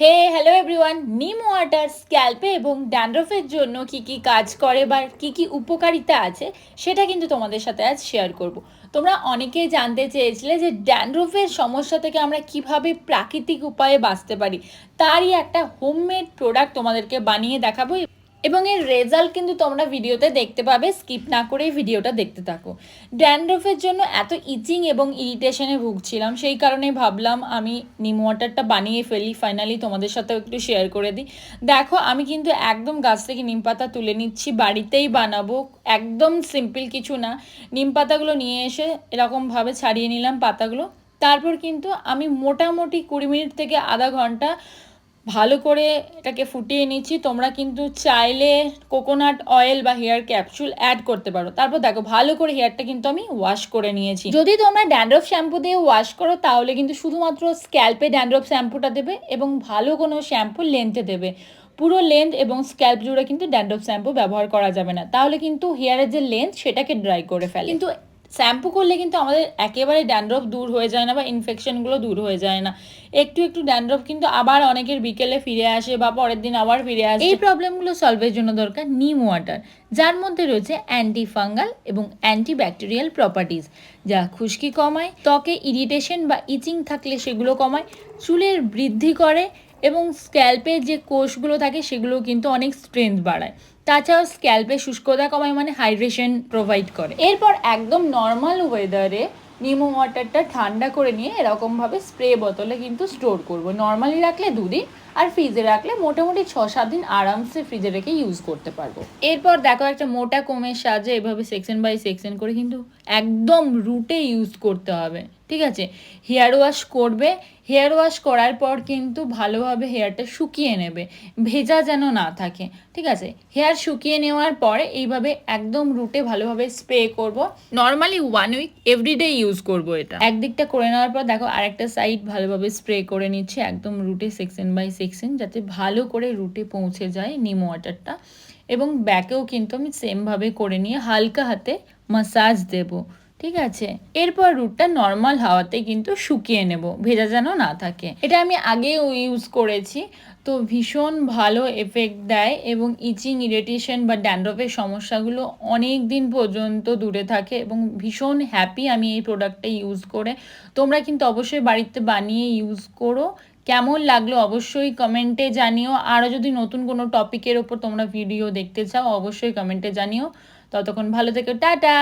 হে hello everyone, নিম water স্ক্যাল্পে এবং ড্যান্ড্রফের জন্য কি কি কাজ করে বা কি কি উপকারিতা আছে সেটা কিন্তু তোমাদের সাথে আজ শেয়ার করব। তোমরা অনেকেই জানতে চেয়েছিলে যে ড্যান্ড্রফের সমস্যা থেকে আমরা কিভাবে প্রাকৃতিক উপায়ে বাঁচতে পারি, তারই একটা হোমমেড প্রোডাক্ট তোমাদেরকে বানিয়ে দেখাবো এবং এর রেজাল্ট কিন্তু তোমরা ভিডিওতে দেখতে পাবে। স্কিপ না করেই ভিডিওটা দেখতে থাকো। ড্যান্ড্রফের জন্য এত ইচিং এবং ইরিটেশনে ভুগছিলাম, সেই কারণে ভাবলাম আমি নিম ওয়াটারটা বানিয়ে ফেলি, ফাইনালি তোমাদের সাথেও একটু শেয়ার করে দিই। দেখো, আমি কিন্তু একদম গাছ থেকে নিম পাতা তুলে নিচ্ছি, বাড়িতেই বানাবো, একদম সিম্পল কিছু না। নিম পাতাগুলো নিয়ে এসে এরকমভাবে ছাড়িয়ে নিলাম পাতাগুলো। তারপর কিন্তু আমি মোটামুটি 20 মিনিট থেকে আধা ঘন্টা ভালো করে এটাকে ফুটিয়ে নিচ্ছি। তোমরা কিন্তু চাইলে কোকোনাট অয়েল বা হেয়ার ক্যাপসুল অ্যাড করতে পারো। তারপর দেখো, ভালো করে হেয়ারটা কিন্তু আমি ওয়াশ করে নিয়েছি। যদি তোমরা ড্যান্ড্রফ শ্যাম্পু দিয়ে ওয়াশ করো তাহলে কিন্তু শুধুমাত্র স্ক্যাল্পে ড্যান্ড্রফ শ্যাম্পুটা দেবে এবং ভালো কোনো শ্যাম্পু লেন্থে দেবে। পুরো লেন্থ এবং স্ক্যাল্প জুড়ে কিন্তু ড্যান্ড্রফ শ্যাম্পু ব্যবহার করা যাবে না, তাহলে কিন্তু হেয়ারের যে লেন্থ সেটাকে ড্রাই করে ফেলে। কিন্তু শ্যাম্পু করলে কিন্তু আমাদের একেবারে ড্যান্ড্রফ দূর হয়ে যায় না বা ইনফেকশনগুলো দূর হয়ে যায় না। একটু একটু ড্যান্ড্রফ কিন্তু আবার অনেকের বিকেলে ফিরে আসে বা পরের দিন আবার ফিরে আসে। এই প্রবলেমগুলো সলভের জন্য দরকার নিম ওয়াটার, যার মধ্যে রয়েছে অ্যান্টি ফাঙ্গাল এবং অ্যান্টি ব্যাকটেরিয়াল প্রপার্টিজ, যা খুশকি কমায়, ত্বকে ইরিটেশন বা ইচিং থাকলে সেগুলো কমায়, চুলের বৃদ্ধি করে এবং স্ক্যাল্পের যে কোষগুলো থাকে সেগুলো কিন্তু অনেক স্ট্রেংথ বাড়ায়। তাছাড়াও স্ক্যাল্পে শুষ্কতা কমায়, মানে হাইড্রেশন প্রোভাইড করে। এরপর একদম নর্মাল ওয়েদারে নিম ওয়াটারটা ঠান্ডা করে নিয়ে এরকমভাবে স্প্রে বোতলে কিন্তু স্টোর করব। নর্মালি রাখলে 2 দিন, আর ফ্রিজে রাখলে মোটামুটি 6-7 দিন আরামসে ফ্রিজে রেখে ইউজ করতে পারবো। এরপর দেখো, একটা মোটা কোমের সাহায্যে এভাবে সেকশন বাই সেকশন করে কিন্তু একদম রুটে ইউজ করতে হবে, ঠিক আছে? হেয়ার ওয়াশ করবে, হেয়ার ওয়াশ করার পর কিন্তু ভালোভাবে হেয়ারটা শুকিয়ে নেবে, ভেজা যেন না থাকে, ঠিক আছে? হেয়ার শুকিয়ে নেওয়ার পরে এইভাবে একদম রুটে ভালোভাবে স্প্রে করব। নর্মালি 1 উইক এভরিডে ইউজ করব এটা। একদিকটা করে নেওয়ার পর দেখো আরেকটা সাইড ভালোভাবে স্প্রে করে নিচ্ছি একদম রুটে সেকশন বাই সেকশন, যাতে ভালো করে রুটে পৌঁছে যায় নিম ওয়াটারটা। এবং ব্যাকেও কিন্তু আমি সেমভাবে করে নিয়ে হালকা হাতে মাসাজ দেবো, ঠিক আছে? এরপর রুটটা নর্মাল হাওয়াতে কিন্তু শুকিয়ে নেব, ভেজা যেন না থাকে। এটা আমি আগেও ইউজ করেছি, তো ভীষণ ভালো এফেক্ট দেয় এবং ইচিং, ইরিটেশন বা ড্যান্ড্রফের সমস্যাগুলো অনেক দিন পর্যন্ত দূরে থাকে এবং ভীষণ হ্যাপি আমি এই প্রোডাক্টটা ইউজ করে। তোমরা কিন্তু অবশ্যই বাড়িতে বানিয়ে ইউজ করো। কেমন লাগলো অবশ্যই কমেন্টে জানিও। আরও যদি নতুন কোনো টপিকের ওপর তোমরা ভিডিও দেখতে চাও অবশ্যই কমেন্টে জানিও। ততক্ষণ ভালো থেকো, টাটা।